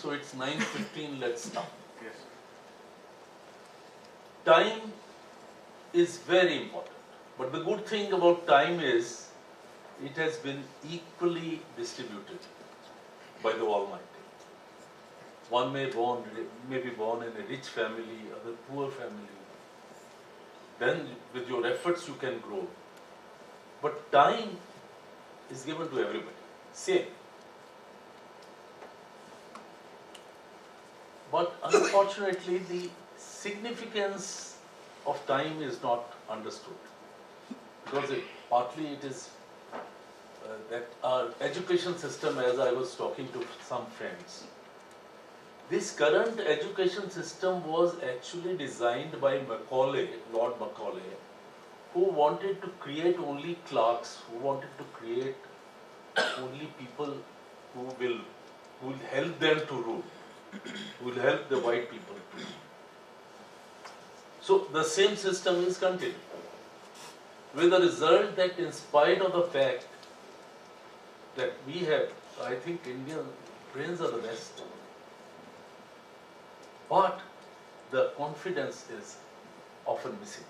so it's 9:15, let's start. Yes. Time is very important. But the good thing about time is it has been equally distributed by the Almighty. One may be born in a rich family, other poor family. Then with your efforts you can grow. But time is given to everybody. Same. But unfortunately the significance of time is not understood. Because partly it is that our education system, as I was talking to some friends, this current education system was actually designed by Macaulay, Lord Macaulay, who wanted to create only clerks, who wanted to create only people who will help them to rule, who will help the white people to rule. So the same system is continued, with the result that in spite of the fact that we have, I think Indian brains are the best, but the confidence is often missing.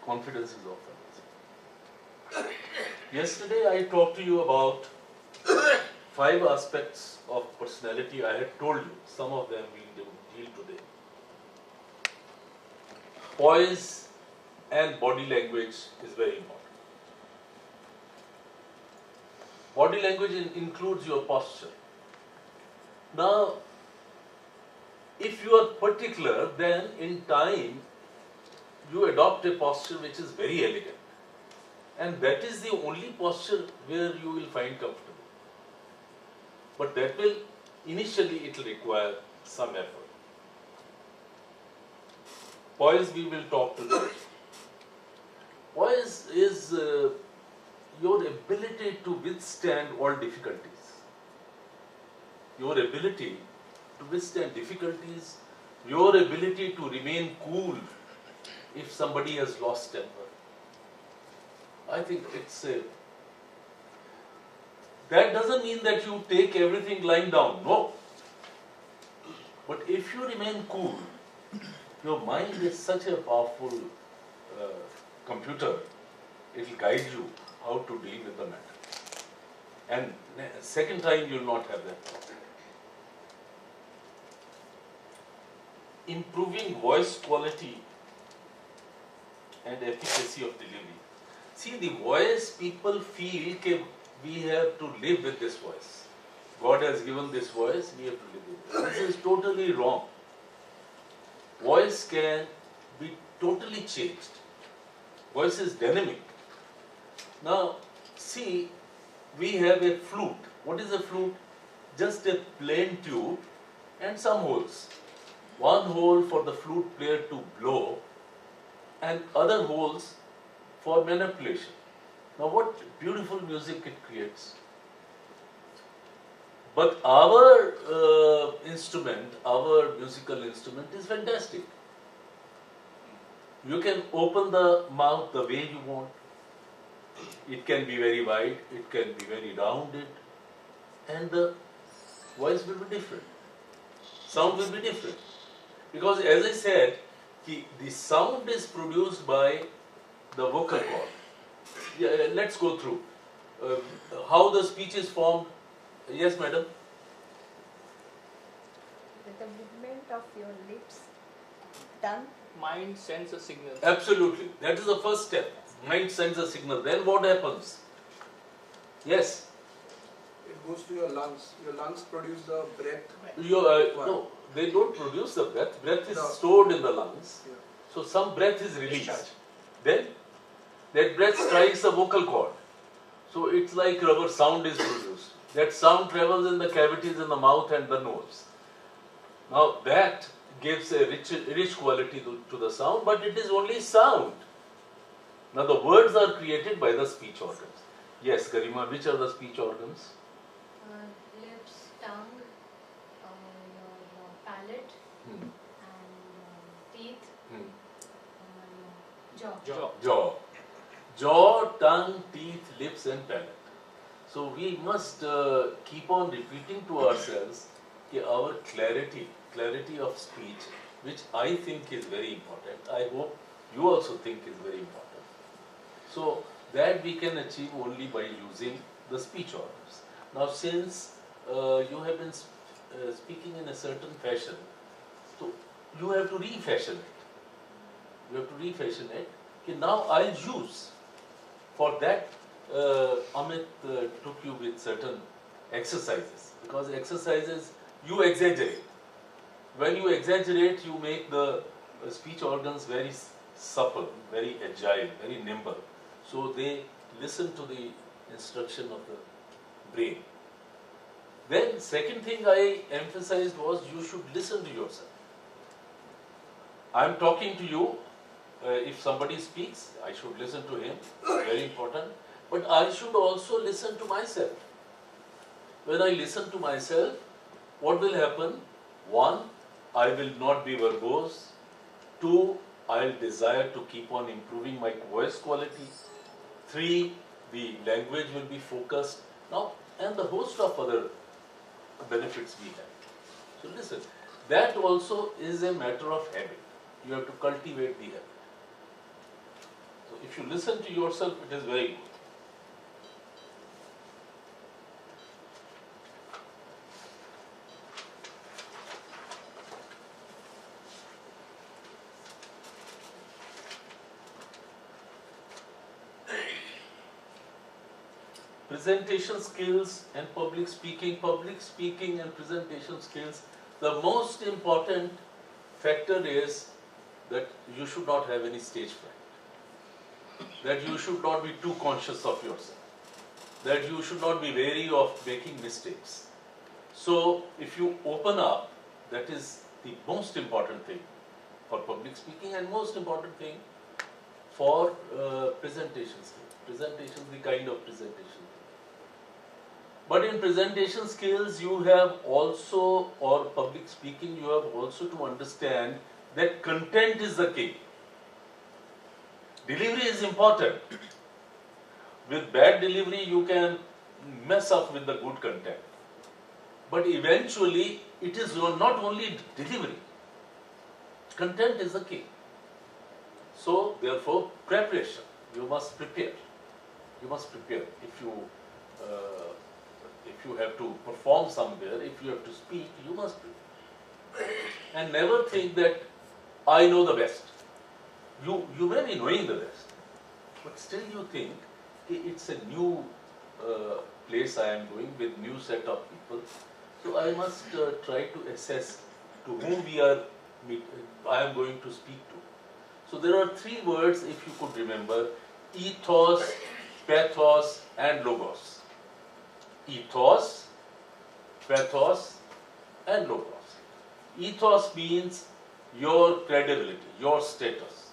Confidence is often missing. Yesterday I talked to you about 5 aspects of personality. I had told you some of them we'll deal today. Poise and body language is very important. Body language includes your posture. Now, if you are particular, then in time you adopt a posture which is very elegant. And that is the only posture where you will find comfortable. But that will, initially it will require some effort. Poise we will talk today. Poise is your ability to withstand all difficulties. Your ability to withstand difficulties, your ability to remain cool if somebody has lost temper. I think it's a... That doesn't mean that you take everything lying down, no. But if you remain cool, your mind is such a powerful computer, it will guide you how to deal with the matter. And second time you will not have that problem. Improving voice quality and efficacy of delivery. See, the voice, people feel that we have to live with this voice. God has given this voice, we have to live with it. This is totally wrong. Voice can be totally changed. Voice is dynamic. Now, see, we have a flute. What is a flute? Just a plain tube and some holes. One hole for the flute player to blow and other holes for manipulation. Now what beautiful music it creates. But our instrument, our musical instrument is fantastic. You can open the mouth the way you want. It can be very wide, it can be very rounded, and the voice will be different. Sound will be different. Because as I said, the sound is produced by the vocal cord. Yeah, let's go through. How the speech is formed. Yes, madam? With the movement of your lips, tongue. Mind sends a signal. Absolutely. That is the first step. Mind sends a signal. Then what happens? Yes? It goes to your lungs. Your lungs produce the breath. No, they don't produce the breath. Breath is stored in the lungs. Yeah. So some breath is released. Then that breath strikes the vocal cord. So it's like rubber sound is produced. That sound travels in the cavities in the mouth and the nose. Now that gives a rich quality to the sound, but it is only sound. Now the words are created by the speech organs. Yes, Garima, which are the speech organs? Lips, tongue, your palate, and teeth, jaw. Jaw, tongue, teeth, lips and palate. So we must keep on repeating to ourselves our clarity of speech, which I think is very important. I hope you also think is very important. So that we can achieve only by using the speech organs. Now since you have been speaking in a certain fashion, so you have to refashion it. You have to refashion it. Okay, now I'll use for that. Amit took you with certain exercises, because exercises you exaggerate. When you exaggerate, you make the speech organs very supple, very agile, very nimble. So they listen to the instruction of the brain. Then second thing I emphasized was you should listen to yourself. I'm talking to you. If somebody speaks, I should listen to him, very important. But I should also listen to myself. When I listen to myself, what will happen? One, I will not be verbose. Two, I'll desire to keep on improving my voice quality. Three, the language will be focused. Now, and the host of other benefits we have. So listen, that also is a matter of habit. You have to cultivate the habit. So if you listen to yourself, it is very good. Presentation skills and public speaking and presentation skills, the most important factor is that you should not have any stage fright, that you should not be too conscious of yourself, that you should not be wary of making mistakes. So if you open up, that is the most important thing for public speaking and most important thing for presentation skills. Presentation, the kind of presentation. But in presentation skills, you have also, or public speaking, you have also to understand that content is the key. Delivery is important. With bad delivery, you can mess up with the good content. But eventually, it is not only delivery. Content is the key. So, therefore, preparation. You must prepare. You must prepare. If you have to perform somewhere, if you have to speak, you must prepare. And never think that I know the best. You may be knowing the best, but still you think it's a new place I am going with new set of people. So I must try to assess to whom I am going to speak to. So there are three words, if you could remember: ethos, pathos, and logos. Ethos, pathos, and logos. Ethos means your credibility, your status.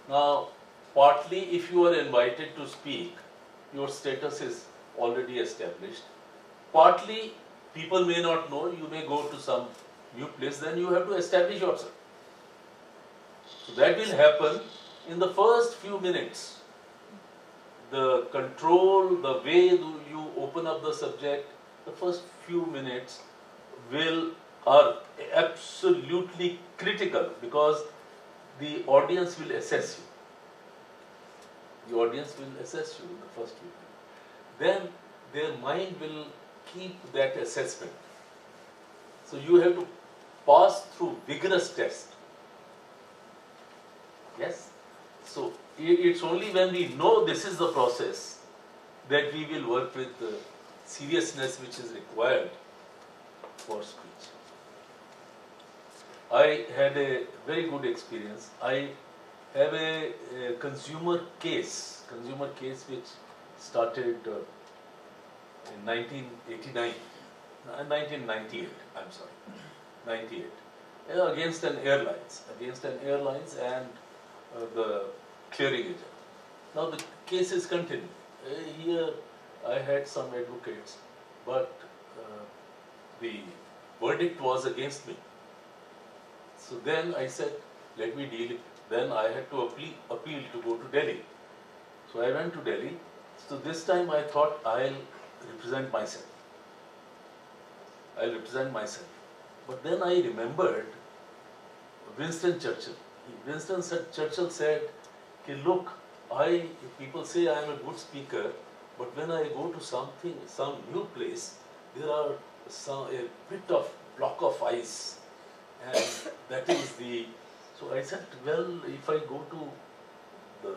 Now, partly if you are invited to speak, your status is already established. Partly, people may not know, you may go to some new place, then you have to establish yourself. So that will happen in the first few minutes. The control, the way you open up the subject, the first few minutes are absolutely critical, because the audience will assess you. The audience will assess you in the first few minutes. Then their mind will keep that assessment. So you have to pass through vigorous test. Yes? So it's only when we know this is the process that we will work with the seriousness which is required for speech. I had a very good experience. I have a consumer case which started in 1989, 1998, I'm sorry, 98, against an airlines and the clearing agent. Now the case is continuing. Here I had some advocates, but the verdict was against me. So then I said, let me deal it. Then I had to appeal to go to Delhi. So I went to Delhi. So this time I thought I'll represent myself. I'll represent myself. But then I remembered Winston Churchill. Churchill said, "Ki look, people say I am a good speaker, but when I go to some new place, there are a bit of block of ice, and that is the." So I said, well, if I go to the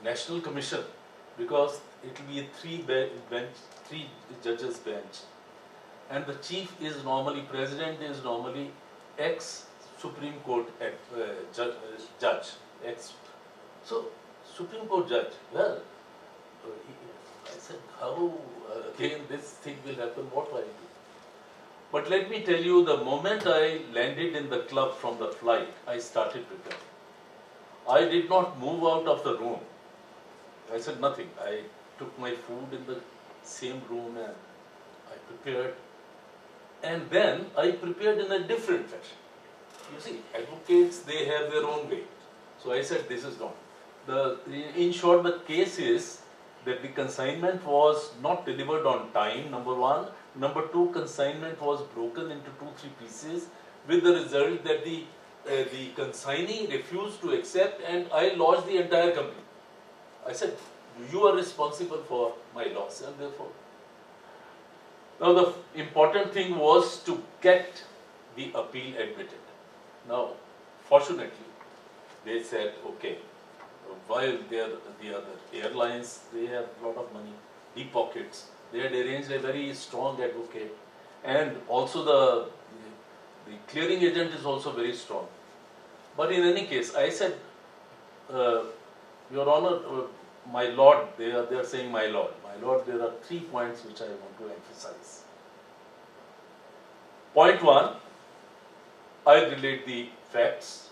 National Commission, because it will be a three judges bench, and the chief is normally, president is normally ex-Supreme Court judge, so Supreme Court judge, well, I said, how again this thing will happen, what will I do? But let me tell you, the moment I landed in the club from the flight, I started preparing. I did not move out of the room. I said nothing. I took my food in the same room and I prepared. And then I prepared in a different fashion. You see, advocates, they have their own way. So I said, this is not. In short, the case is that the consignment was not delivered on time, number one. Number two, consignment was broken into 2-3 pieces, with the result that the consignee refused to accept, and I lost the entire company. I said, you are responsible for my loss, and therefore. Now the important thing was to get the appeal admitted. Now, fortunately, they said, okay, while the other airlines, they have a lot of money, deep pockets, they had arranged a very strong advocate, and also the clearing agent is also very strong. But in any case, I said, Your Honor, my Lord, they are saying my Lord, there are 3 points which I want to emphasize. Point 1, I relate the facts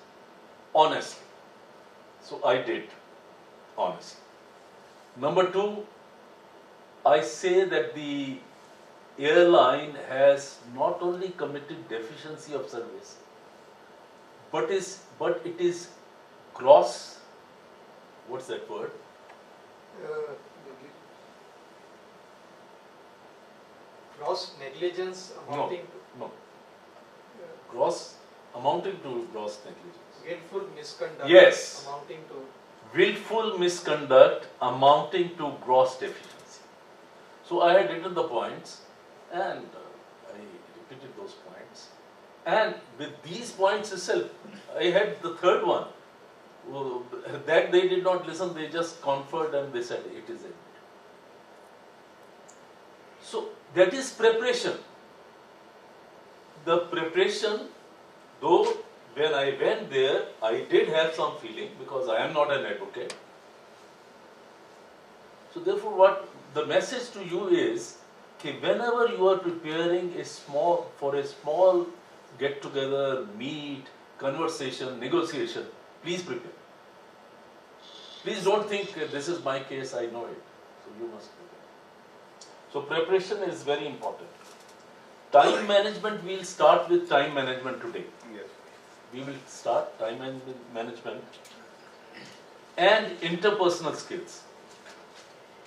honestly. So I did, honestly. Number 2, I say that the airline has not only committed deficiency of service, but it is gross, what's that word? Gross negligence amounting No. Gross, amounting to gross negligence. to willful misconduct. Yes. Amounting to. Willful misconduct amounting to gross deficiency. So I had written the points, and I repeated those points. And with these points itself, I had the third one. That they did not listen, they just conferred and they said it is it. So that is preparation. The preparation, though when I went there, I did have some feeling because I am not an advocate. So therefore, what the message to you is, that whenever you are preparing for a small get-together, meet, conversation, negotiation, please prepare. Please don't think this is my case, I know it. So you must prepare. So preparation is very important. Time management, we'll start with time management today. Yes. We will start time management and interpersonal skills.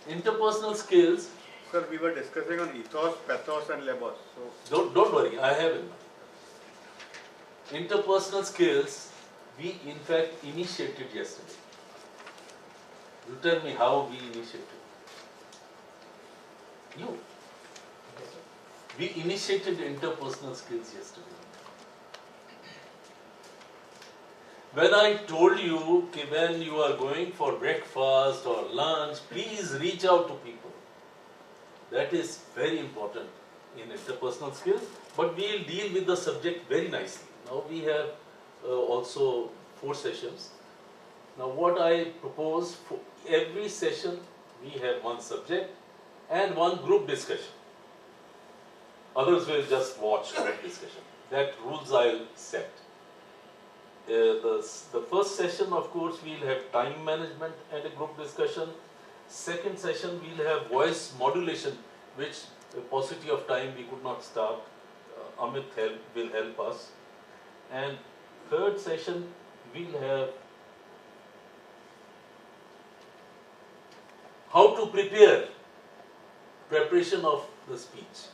Interpersonal skills. Sir, we were discussing on ethos, pathos and logos. So Don't worry, I have it. Interpersonal skills, we in fact initiated yesterday. You tell me how we initiated. You. We initiated interpersonal skills yesterday. When I told you that when you are going for breakfast or lunch, please reach out to people. That is very important in interpersonal skills, but we will deal with the subject very nicely. Now we have also 4 sessions. Now what I propose, for every session we have 1 subject and 1 group discussion. Others will just watch group discussion. That rules I'll set. The first session, of course, we'll have time management and a group discussion. Second session, we'll have voice modulation, which paucity of time we could not start. Amit will help us. And third session, we'll have how to prepare preparation of the speech,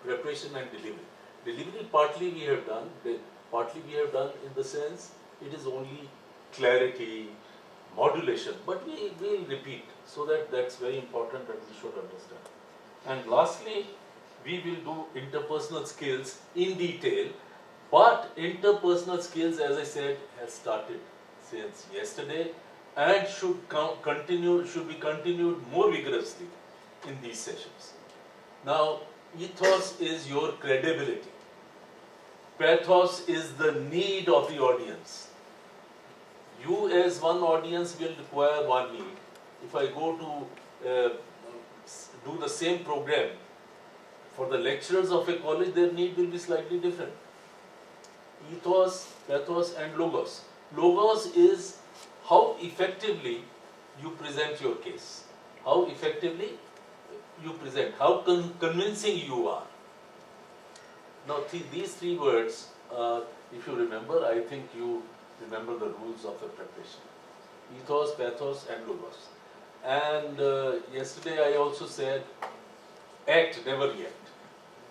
preparation and delivery. Delivery partly we have done, in the sense it is only clarity, modulation, but we will repeat, so that's very important that we should understand. And lastly, we will do interpersonal skills in detail, but interpersonal skills, as I said, has started since yesterday and should be continued more vigorously in these sessions. Now, ethos is your credibility. Pathos is the need of the audience. You as one audience will require one need. If I go to do the same program for the lecturers of a college, their need will be slightly different. Ethos, pathos and logos. Logos is how effectively you present your case. How effectively you present, how convincing you are. Now these three words, if you remember, I think you remember the rules of a preparation. Ethos, pathos and logos. And yesterday I also said, act, never react.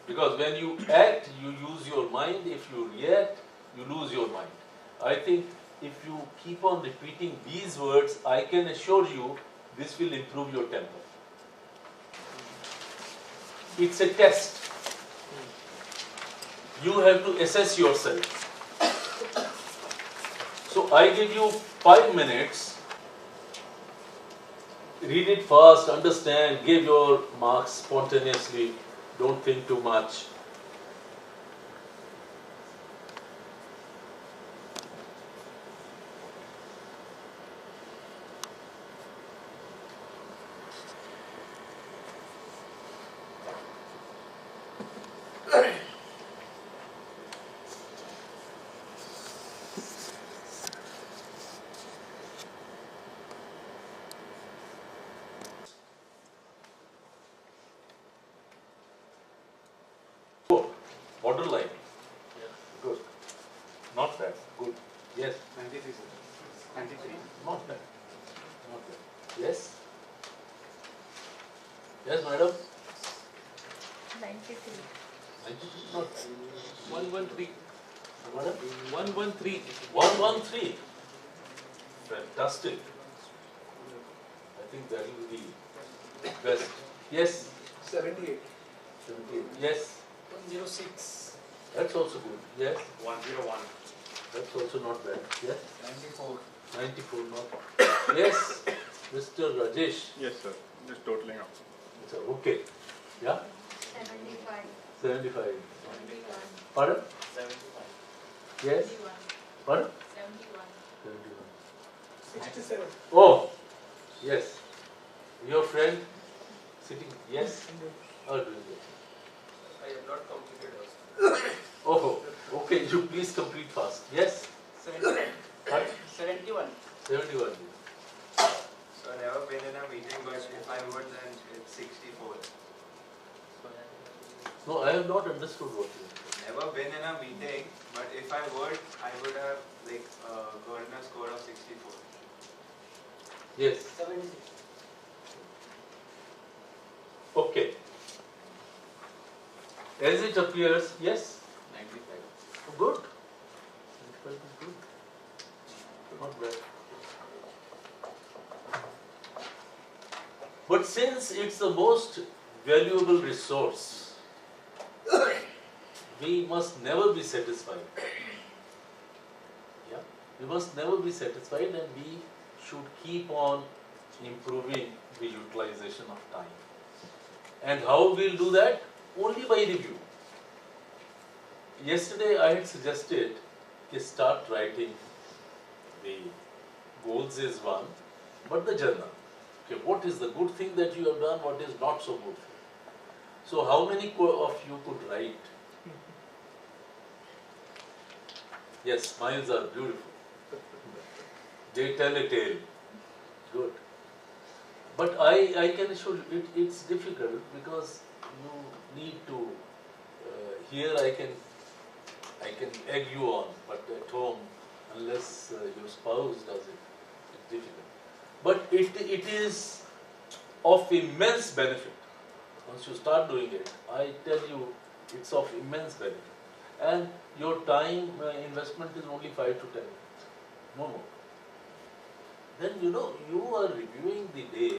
Because when you act, you use your mind. If you react, you lose your mind. I think if you keep on repeating these words, I can assure you this will improve your temper. It's a test. You have to assess yourself. So I give you 5 minutes. Read it fast, understand, give your marks spontaneously. Don't think too much. Borderline. Good. Not bad. Good. Yes. 93, sir. 93. Not bad. Not bad. Yes. Yes, madam. 93. 93. Not bad. 113. Madam. 113. 113. Fantastic. I think that will be the best. Yes. 78. 78. Yes. 106. That's also good. Yes. 101. That's also not bad. Yes. 94. 94. Not. Yes. Mr. Rajesh. Yes, sir. Just totaling up. So, okay. Yeah. 75. 75. 71. Pardon? 75. Yes. 71. Pardon? 71. 71. 67. Oh. Yes. Your friend sitting. Yes. Oh, doing it. I have not completed also. Oh. Okay. You please complete fast. Yes. 71. Pardon? 71. 71. So I've never been in a meeting, but if I would, then it's 64. No, I have not understood what you said. Never been in a meeting, but if I would have gotten a score of 64. Yes. 76. Okay. As it appears, yes. 95. Good. 95 is good. Not bad. But since it's the most valuable resource, we must never be satisfied. Yeah, we must never be satisfied, and we should keep on improving the utilization of time. And how we'll do that? Only by review. Yesterday I had suggested to start writing the goals is one, but the journal. Okay, what is the good thing that you have done? What is not so good? So how many of you could write? Yes, smiles are beautiful. They tell a tale. Good. But I can assure you, it's difficult because you need to, here I can egg you on, but at home, unless your spouse does it, it's difficult. But it is of immense benefit Once you start doing it, I tell you, it's of immense benefit. And your time investment is only 5 to 10 minutes, no more. Then you are reviewing the day.